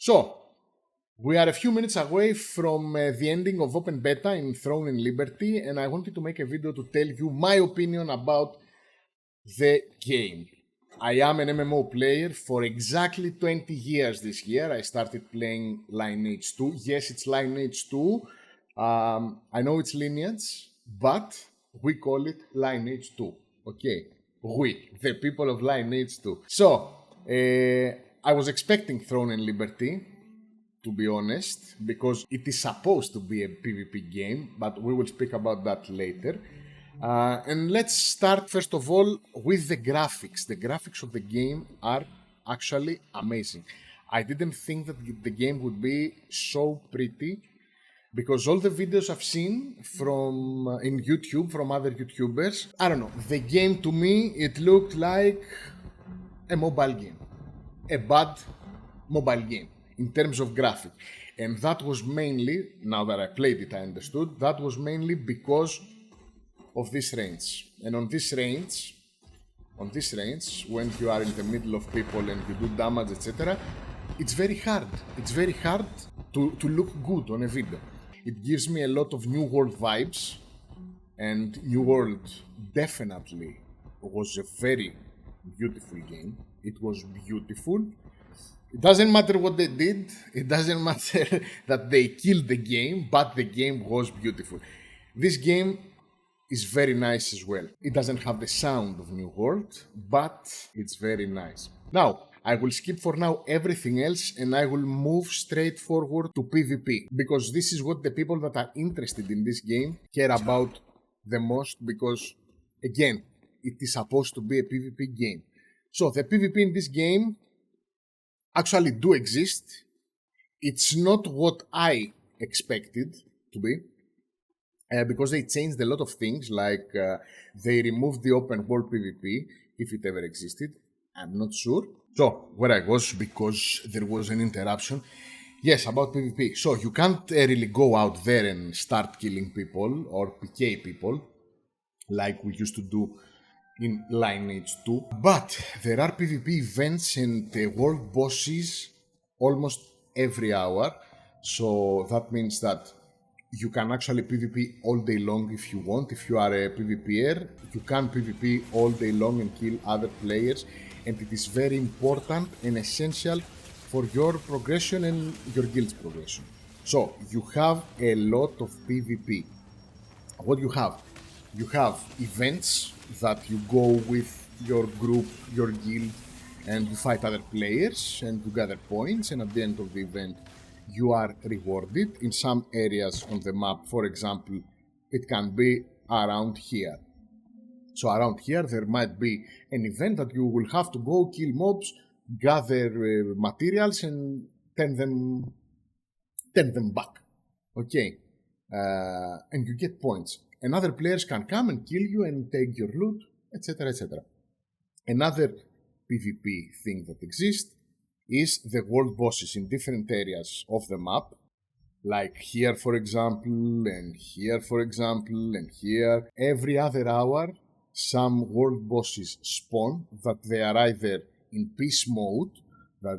So, we are a few minutes away from the ending of Open Beta in Throne and Liberty, and I wanted to make a video to tell you my opinion about the game. I am an MMO player for exactly 20 years this year. I started playing Lineage 2. Yes, it's Lineage 2. I know it's Lineage, but we call it Lineage 2. Okay? We, the people of Lineage 2. So, I was expecting Throne and Liberty, to be honest, because it is supposed to be a PvP game, but we will speak about that later. And let's start first of all with the graphics. The graphics of the game are actually amazing. I didn't think that the game would be so pretty, because all the videos I've seen from in YouTube from other YouTubers, I don't know, the game to me, it looked like a mobile game, a bad mobile game in terms of graphics. And that was mainly, now that I played it I understood, that was mainly because of this range. And on this range, when you are in the middle of people and you do damage, etc., it's very hard. It's very hard to look good on a video. It gives me a lot of New World vibes, and New World definitely was a very beautiful game. It was beautiful. It doesn't matter what they did, it doesn't matter that they killed the game, but the game was beautiful. This game is very nice as well. It doesn't have the sound of New World, but it's very nice. Now, I will skip for now everything else and I will move straight forward to PvP, because this is what the people that are interested in this game care about the most, because again, it is supposed to be a PvP game. So the PvP in this game actually do exist. It's not what I expected to be, because they changed a lot of things, like they removed the open world PvP, if it ever existed. I'm not sure. So, where I was, because there was an interruption. Yes, about PvP. So, you can't really go out there and start killing people or PK people like we used to do in Lineage 2. But there are PvP events and world bosses almost every hour. So, that means that you can actually PvP all day long if you want. If you are a PvPer, you can PvP all day long and kill other players. And it is very important and essential for your progression and your guild's progression. So, you have a lot of PvP. What you have? You have events that you go with your group, your guild, and you fight other players and you gather points, and at the end of the event you are rewarded in some areas on the map. For example, it can be around here. So around here there might be an event that you will have to go kill mobs, gather materials and turn them back. Okay, and you get points. And other players can come and kill you and take your loot, etc., etc. Another PvP thing that exists is the world bosses in different areas of the map, like here for example, and here for example, and here. Every other hour some world bosses spawn, that they are either in peace mode,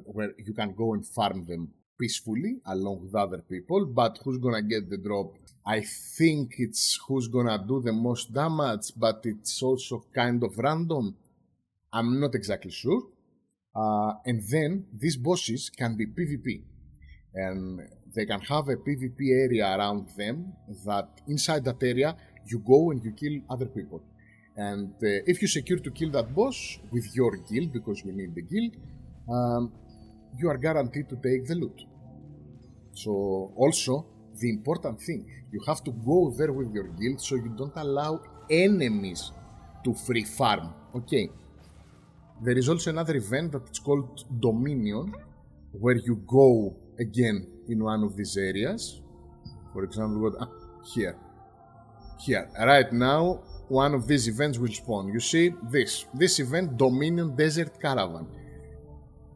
where you can go and farm them peacefully along with other people, but who's gonna get the drop? I think it's who's gonna do the most damage, but it's also kind of random. I'm not exactly sure. And then these bosses can be PvP, and they can have a PvP area around them, that inside that area you go and you kill other people. And if you secure to kill that boss with your guild, because we need the guild, you are guaranteed to take the loot. So also, the important thing, you have to go there with your guild so you don't allow enemies to free farm. Okay. There is also another event that is called Dominion, where you go again in one of these areas. For example, here. Right now, one of these events will spawn. You see this event, Dominion Desert Caravan.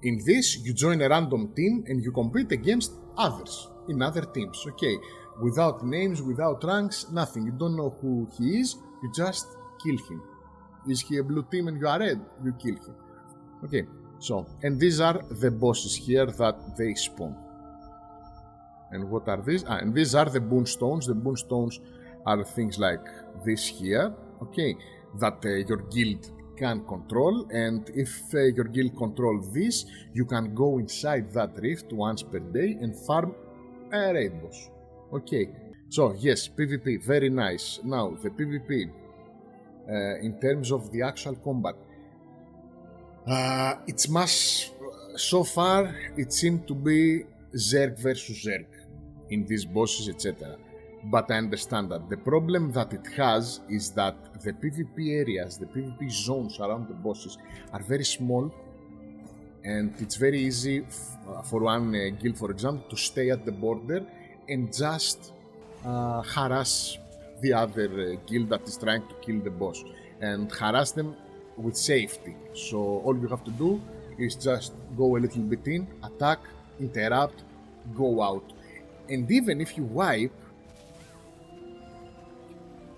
In this, you join a random team and you compete against others in other teams. Okay, without names, without ranks, nothing. You don't know who he is, you just kill him. Is he a blue team and you are red? You kill him. Okay, So, and these are the bosses here that they spawn. And what are these? And these are the boon stones. The boon stones are things like this here, okay, that your guild can control, and if your guild control this, you can go inside that rift once per day and farm a raid boss. Okay, so yes, PvP, very nice. Now, the PvP, in terms of the actual combat, it's much, so far, it seemed to be Zerg versus Zerg in these bosses, etc. But I understand that. The problem that it has is that the PvP areas, the PvP zones around the bosses are very small, and it's very easy for one guild, for example, to stay at the border and just harass the other guild that is trying to kill the boss, and harass them with safety. So all you have to do is just go a little bit in, attack, interrupt, go out. And even if you wipe,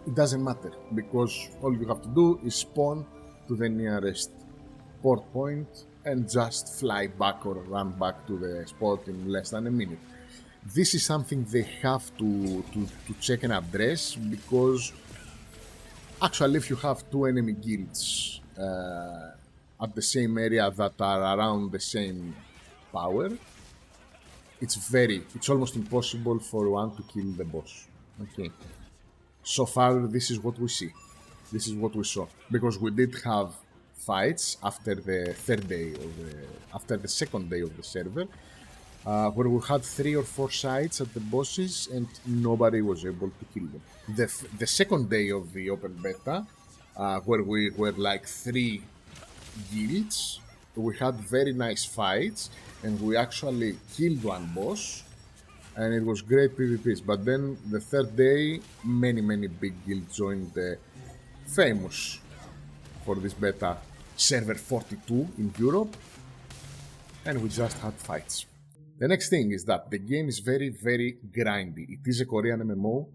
it doesn't matter, because all you have to do is spawn to the nearest port point and just fly back or run back to the spot in less than a minute. This is something they have to check and address, because actually if you have two enemy guilds at the same area that are around the same power, it's almost impossible for one to kill the boss. Okay. So far, this is what we see. This is what we saw. Because we did have fights after the after the second day of the server, where we had 3 or 4 sites at the bosses and nobody was able to kill them. The second day of the open beta, where we were like 3 guilds, we had very nice fights and we actually killed one boss, and it was great PvPs. But then the third day, many big guilds joined the famous, for this beta, server 42 in Europe, and we just had fights. The next thing is that the game is very grindy. It is a Korean MMO,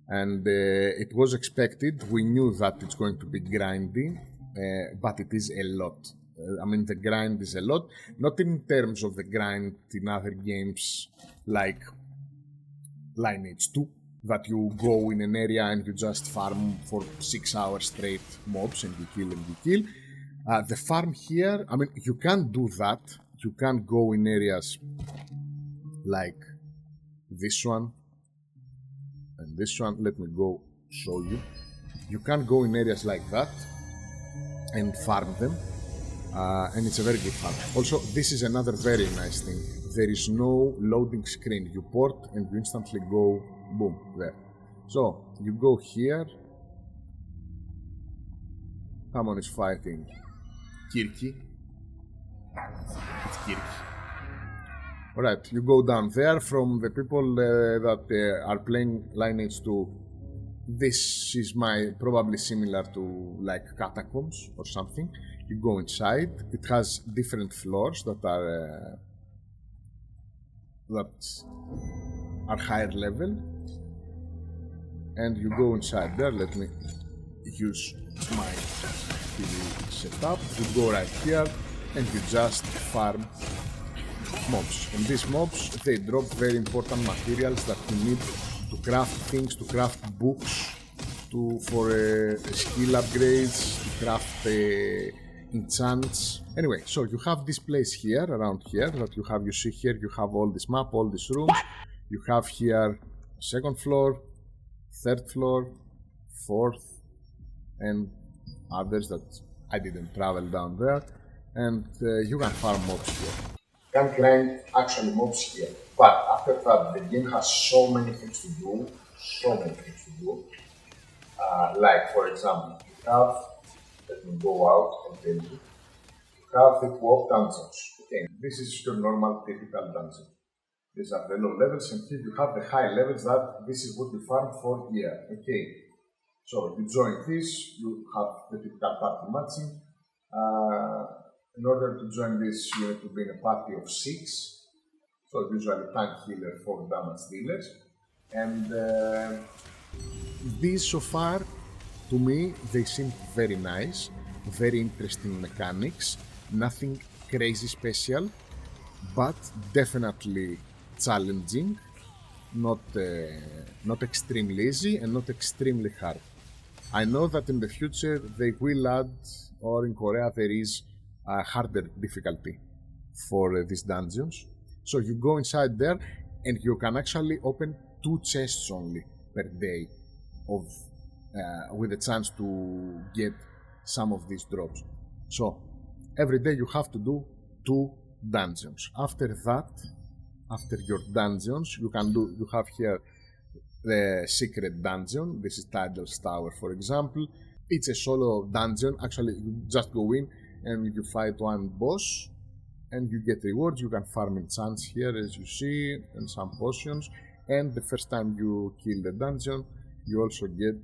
and it was expected. We knew that it's going to be grindy, but it is a lot. I mean, the grind is a lot, not in terms of the grind in other games like Lineage 2, that you go in an area and you just farm for 6 hours straight mobs and you kill. The farm here, I mean, you can do that. You can go in areas like this one and this one. Let me go show you. You can go in areas like that and farm them. And it's a very good farm. Also, this is another very nice thing. There is no loading screen. You port and you instantly go, boom, there. So, you go here. Someone is fighting Kirki. It's Kirki. Alright, you go down there. From the people that are playing Lineage 2, this is probably similar to like Catacombs or something. You go inside. It has different floors that are higher level, and you go inside there. Let me use my TV setup. You go right here, and you just farm mobs. And these mobs, they drop very important materials that you need to craft things, to craft books, for skill upgrades, to craft enchants. Anyway, so you have this place here, around here, that you see here, you have all this map, all these rooms. You have here second floor, third floor, fourth, and others that I didn't travel down there. And you can farm mobs here. You can grind actually mobs here. But after that, the game has so many things to do, like, for example, you have, let me go out and tell you, you have the co-op dungeons. Okay, this is your normal typical dungeon. These are the low levels, and here you have the high levels that this is what you farm for here. Okay, so you join this, you have the typical party matching. In order to join this, you need to be in a party of 6. So usually tank healer, 4 damage dealers. And these so far, to me, they seem very nice, very interesting mechanics, nothing crazy special, but definitely challenging, not extremely easy and not extremely hard. I know that in the future they will add, or in Korea there is a harder difficulty for these dungeons. So you go inside there and you can actually open 2 chests only per day of with a chance to get some of these drops. So every day you have to do 2 dungeons. After that, after your dungeons, you have here the secret dungeon. This is Tidal's Tower, for example. It's a solo dungeon. Actually, you just go in and you fight one boss and you get rewards. You can farm enchants here, as you see, and some potions. And the first time you kill the dungeon, you also get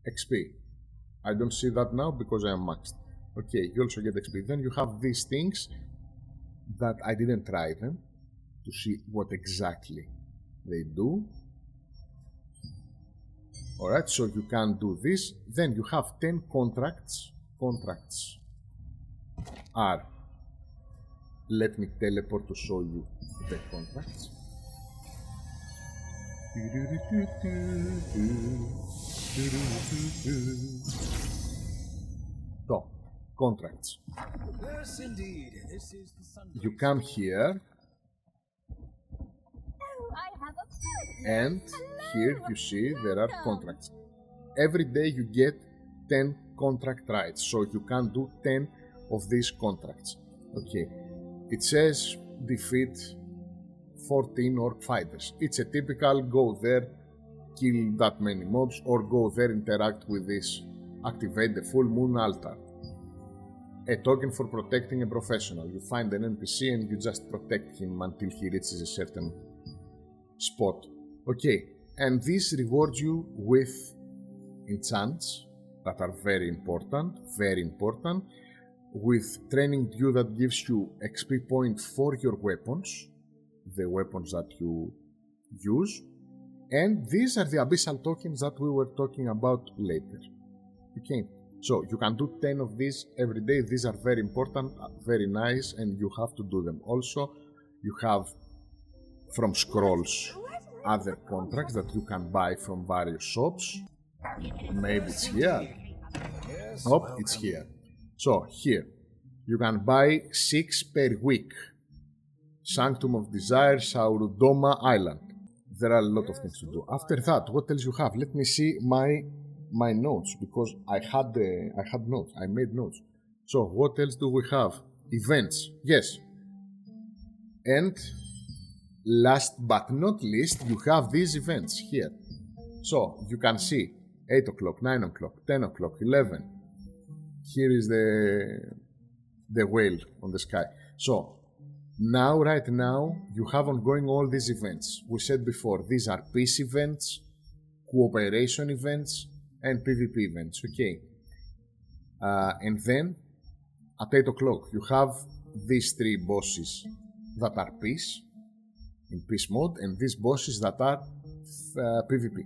XP. I don't see that now because I am maxed. Okay, you also get XP. Then you have these things that I didn't try them to see what exactly they do. Alright, so you can do this. Then you have 10 contracts. Contracts are, let me teleport to show you the contracts. So, contracts. Yes, indeed. This is the You come here, and here you see there are contracts. Every day you get 10 contract rights, so you can do 10 of these contracts. Okay, it says defeat 14 orc fighters. It's a typical go there, kill that many mobs, or go there, interact with this, activate the full moon altar. A token for protecting a professional. You find an NPC and you just protect him until he reaches a certain spot. Okay, and this rewards you with enchants that are very important, with training dew that gives you XP point for your weapons, the weapons that you use, and these are the abyssal tokens that we were talking about later. Okay, so you can do 10 of these every day. These are very important, very nice, and you have to do them. Also, you have from scrolls other contracts that you can buy from various shops. Maybe it's here. Oh, it's here. So here you can buy 6 per week. Sanctum of Desire, Saurudoma Island. There are a lot of things to do. After that, what else you have? Let me see my notes, because I had notes. I made notes. So what else do we have? Events. Yes. And last but not least, you have these events here. So you can see 8 o'clock, 9 o'clock, 10 o'clock, 11. Here is the whale on the sky. So now, right now, you have ongoing all these events. We said before, these are peace events, cooperation events, and PvP events. Okay. And then at 8 o'clock, you have these 3 bosses that are peace, in peace mode, and these bosses that are PvP.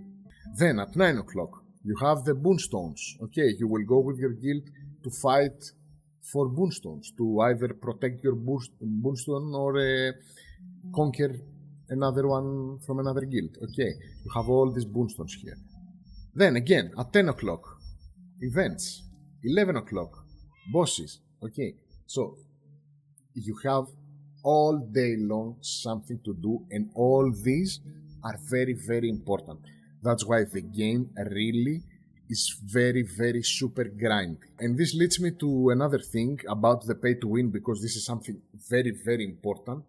Then at 9 o'clock, you have the boonstones. Okay, you will go with your guild to fight for boonstones, to either protect your boonstone or conquer another one from another guild. Okay, you have all these boonstones here. Then again, at 10 o'clock, events. 11 o'clock, bosses. Okay, so you have all day long something to do, and all these are very, very important. That's why the game really is very, very super grindy. And this leads me to another thing about the pay to win, because this is something very, very important.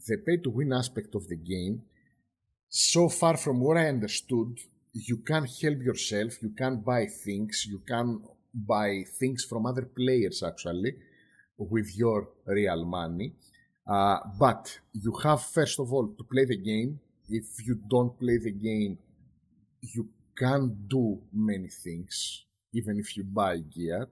The pay to win aspect of the game, so far from what I understood, you can help yourself, you can buy things, you can buy things from other players actually with your real money. But you have first of all to play the game. If you don't play the game, you can't do many things, even if you buy gear.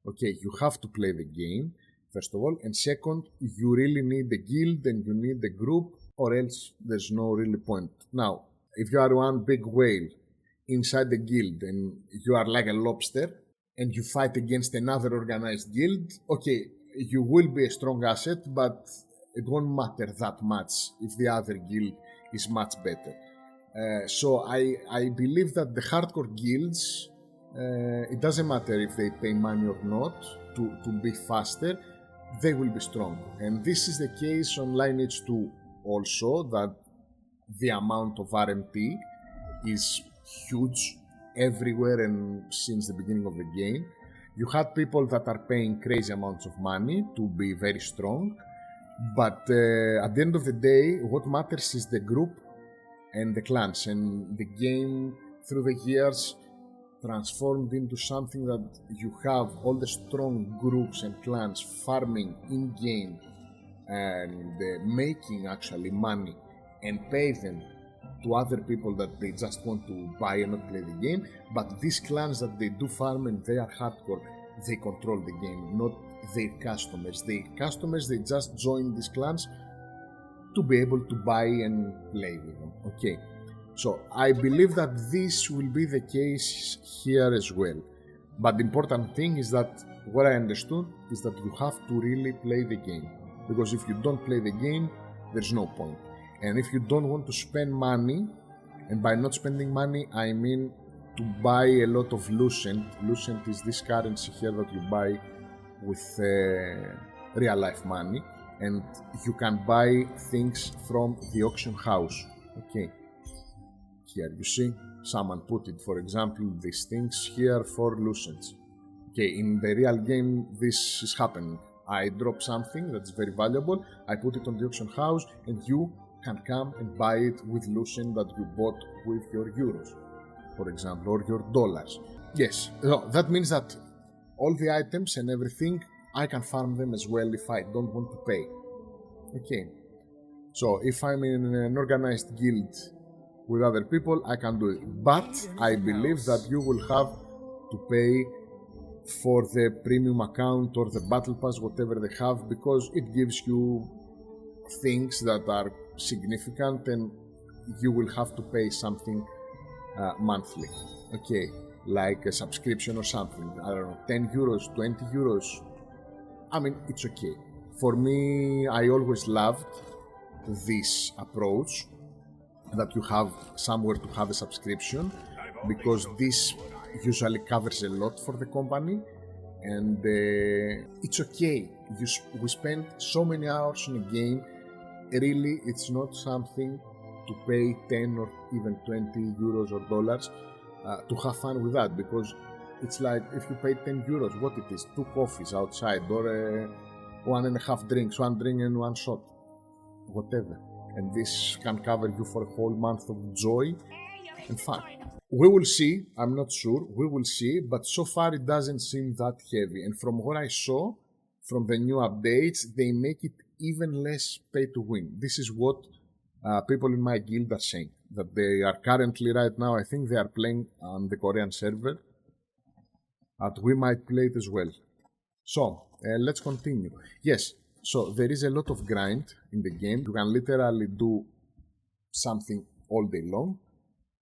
Okay, you have to play the game, first of all. And second, you really need the guild and you need the group, or else there's no really point. Now, if you are one big whale inside the guild and you are like a lobster and you fight against another organized guild, okay, you will be a strong asset, but it won't matter that much if the other guild is much better. So I believe that the hardcore guilds, it doesn't matter if they pay money or not to be faster, they will be strong. And this is the case on Lineage 2 also, that the amount of RMT is huge everywhere and since the beginning of the game. You had people that are paying crazy amounts of money to be very strong, but at the end of the day, what matters is the group and the clans, and the game through the years transformed into something that you have all the strong groups and clans farming in-game and making actually money and pay them to other people that they just want to buy and not play the game. But these clans that they do farm and they are hardcore, they control the game, not their customers. Their customers, they just join these clans to be able to buy and play with them. Okay, so I believe that this will be the case here as well. But the important thing is that what I understood is that you have to really play the game, because if you don't play the game, there's no point. And if you don't want to spend money, and by not spending money I mean to buy a lot of Lucent. Lucent is this currency here that you buy with real life money, and you can buy things from the auction house. Okay, here you see someone put it, for example, these things here for Lucents. Okay, in the real game this is happening. I drop something that's very valuable, I put it on the auction house, and you can come and buy it with Lucent that you bought with your euros, for example, or your dollars. Yes, so that means that all the items and everything, I can farm them as well if I don't want to pay. Okay, so if I'm in an organized guild with other people, I can do it. But I believe that you will have to pay for the premium account or the battle pass, whatever they have, because it gives you things that are significant and you will have to pay something monthly. Okay, like a subscription or something, I don't know, 10 euros, 20 euros. I mean, it's okay. For me, I always loved this approach that you have somewhere to have a subscription, because this usually covers a lot for the company, and it's okay. We spend so many hours in a game. Really, it's not something to pay 10 or even 20 euros or dollars to have fun with that, because it's like if you pay 10 euros, what it is, 2 coffees outside, or 1.5 drinks, 1 drink and 1 shot, whatever. And this can cover you for a whole month of joy and fun. We will see, I'm not sure, we will see, but so far it doesn't seem that heavy. And from what I saw, from the new updates, they make it even less pay to win. This is what people in my guild are saying, that they are currently right now, I think they are playing on the Korean server, and we might play it as well. So let's continue. Yes, so there is a lot of grind in the game. You can literally do something all day long.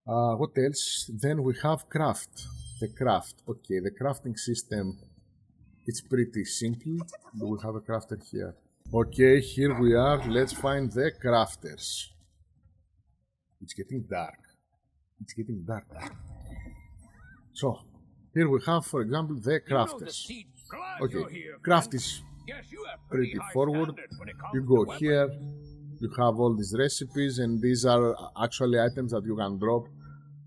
What else? Then we have craft. The craft. Okay, the crafting system, it's pretty simple. Do we have a crafter here? Okay, here we are. Let's find the crafters. It's getting dark. It's getting dark. So, here we have, for example, the crafters. Okay, craft is pretty forward. You go here, you have all these recipes, and these are actually items that you can drop,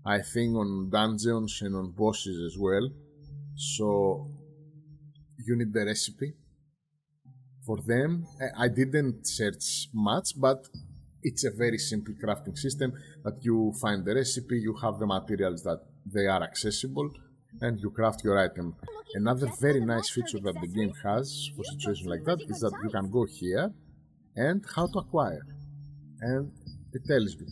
I think, on dungeons and on bosses as well. So, you need the recipe for them. I didn't search much, but it's a very simple crafting system that you find the recipe, you have the materials that they are accessible, and you craft your item. Another very nice feature that the game has for situations like that is that you can go here and how to acquire, and it tells you,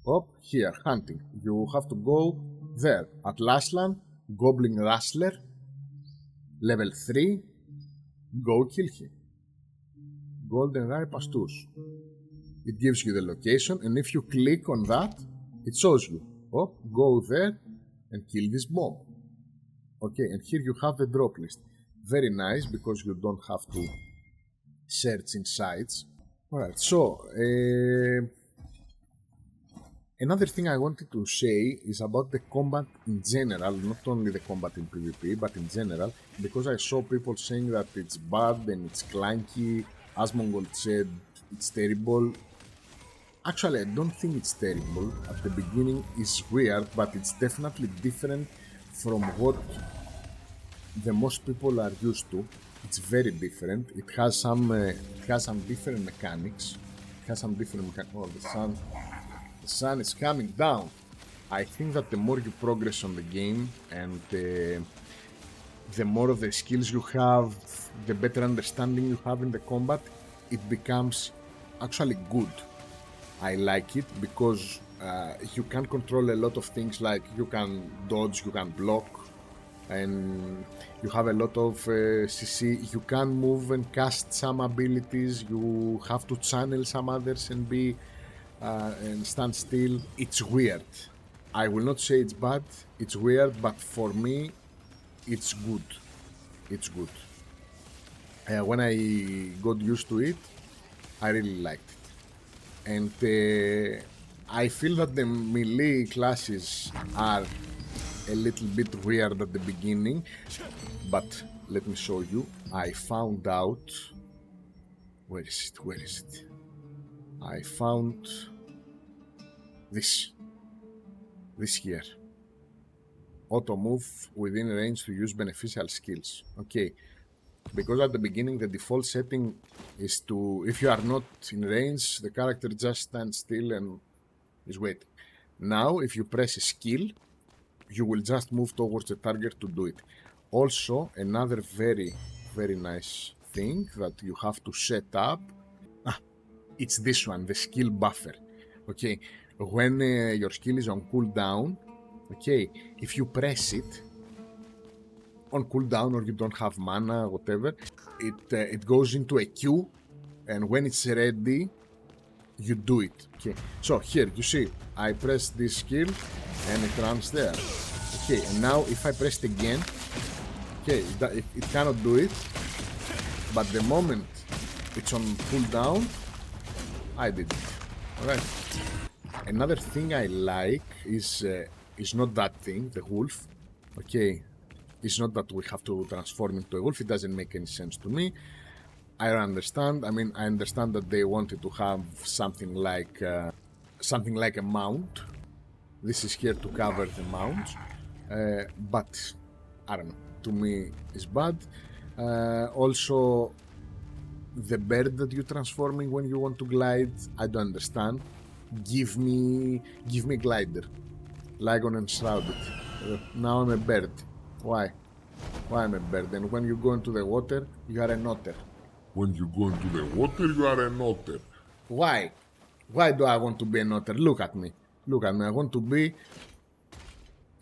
oh, here, hunting, you have to go there at Lastland, Goblin Rustler, level 3, go kill him. Golden Rye Pastures. It gives you the location, and if you click on that, it shows you, oh, go there and kill this mob. Okay, and here you have the drop list. Very nice because you don't have to search in sites. Alright, so another thing I wanted to say is about the combat in general, not only the combat in PvP, but in general, because I saw people saying that it's bad and it's clunky. As Mongol said, it's terrible. Actually, I don't think it's terrible. At the beginning, it's weird, but it's definitely different from what the most people are used to. It's very different. It has some different mechanics. Oh, the sun is coming down. I think that the more you progress on the game and the more of the skills you have, the better understanding you have in the combat, it becomes actually good. I like it because you can control a lot of things, like you can dodge, you can block, and you have a lot of CC. You can move and cast some abilities. You have to channel some others and be and stand still. It's weird. I will not say it's bad. It's weird, but for me, it's good. It's good. When I got used to it, I really liked it. And I feel that the melee classes are a little bit weird at the beginning, but let me show you. I found out... Where is it? I found this here. Auto move within range to use beneficial skills. Okay, because at the beginning the default setting is to, if you are not in range, the character just stands still and is waiting. Now, if you press a skill, you will just move towards the target to do it. Also, another very, very nice thing that you have to set up, it's this one, the skill buffer. Okay, when your skill is on cooldown, okay, if you press it on cooldown or you don't have mana, whatever, it goes into a queue, and when it's ready, you do it. Okay, so here you see I press this skill and it runs there. Okay, and now if I press it again, okay, it cannot do it, but the moment it's on cooldown, I did it. Alright. Another thing I like is not that thing, the wolf. Okay, it's not that we have to transform into a wolf. It doesn't make any sense to me. I understand. I mean, I understand that they wanted to have something like a mount. This is here to cover the mounts, but I don't know. To me, it's bad. Also, the bird that you're transforming when you want to glide, I don't understand. Give me glider, Lygon and Shrouded. Now I'm a bird. Why I'm a bird? And when you go into the water, you are an otter. When you go into the water, you are an otter. Why? Why do I want to be an otter? Look at me. I want to be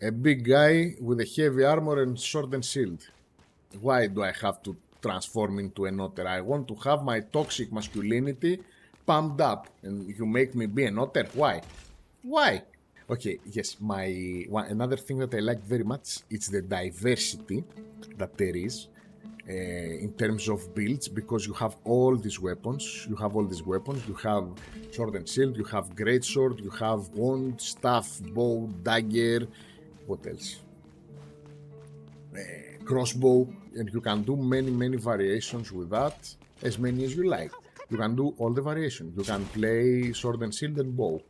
a big guy with a heavy armor and sword and shield. Why do I have to transform into an otter? I want to have my toxic masculinity pumped up, and you make me be an otter? Why? Okay, yes, another thing that I like very much is the diversity that there is in terms of builds, because you have all these weapons. You have sword and shield, you have greatsword, you have wand, staff, bow, dagger, what else? Crossbow, and you can do many variations with that, as many as you like. You can do all the variations. You can play sword and shield and bow.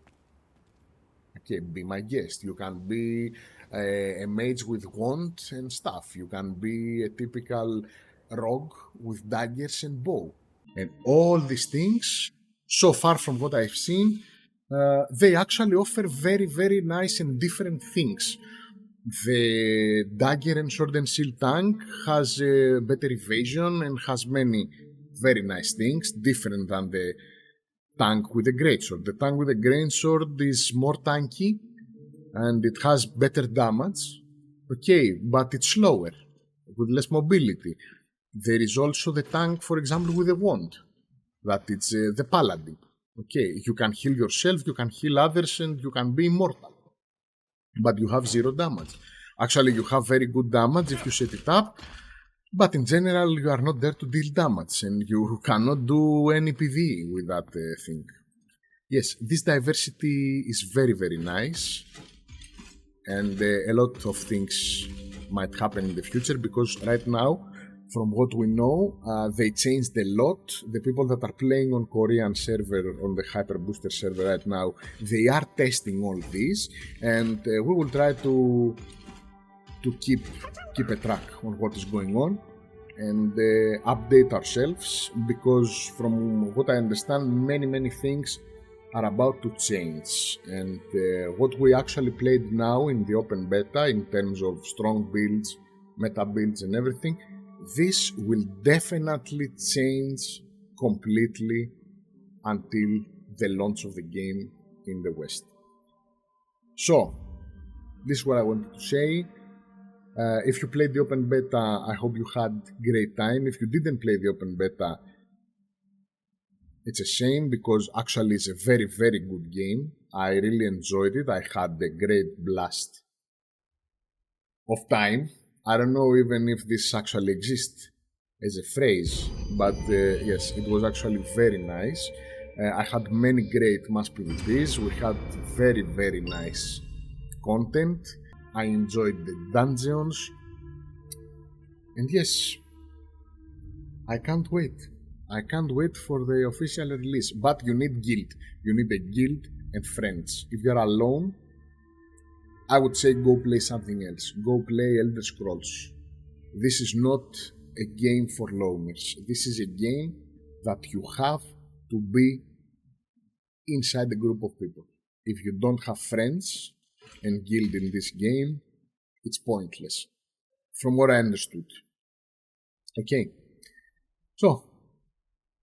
Okay, be my guest. You can be a mage with wand and staff. You can be a typical rogue with daggers and bow. And all these things, so far from what I've seen, they actually offer very, very nice and different things. The dagger and sword and shield tank has a better evasion and has many very nice things, different than the tank with a greatsword. The tank with a greatsword is more tanky and it has better damage, okay, but it's slower, with less mobility. There is also the tank, for example, with a wand, that it's the paladin. Okay, you can heal yourself, you can heal others, and you can be immortal, but you have 0 damage. Actually, you have very good damage if you set it up, But in general, you are not there to deal damage, and you cannot do any PvE with that thing. Yes, this diversity is very, very nice, and a lot of things might happen in the future, because right now, from what we know, they changed a lot. The people that are playing on Korean server, on the Hyper Booster server right now, they are testing all this, and we will try to keep a track on what is going on and update ourselves, because from what I understand, many things are about to change, and what we actually played now in the open beta in terms of strong builds, meta builds and everything, this will definitely change completely until the launch of the game in the West. So, this is what I wanted to say. If you played the open beta, I hope you had great time. If you didn't play the open beta, it's a shame, because actually it's a very, very good game. I really enjoyed it. I had a great blast of time. I don't know even if this actually exists as a phrase, but yes, it was actually very nice. I had many great mass PvPs. We had very, very nice content. I enjoyed the dungeons. And yes, I can't wait. I can't wait for the official release. But you need guild. You need a guild and friends. If you're alone, I would say go play something else. Go play Elder Scrolls. This is not a game for loners. This is a game that you have to be inside a group of people. If you don't have friends and guild in this game, it's pointless, from what I understood. Okay, so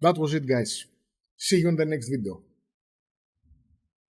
that was it, guys. See you in the next video.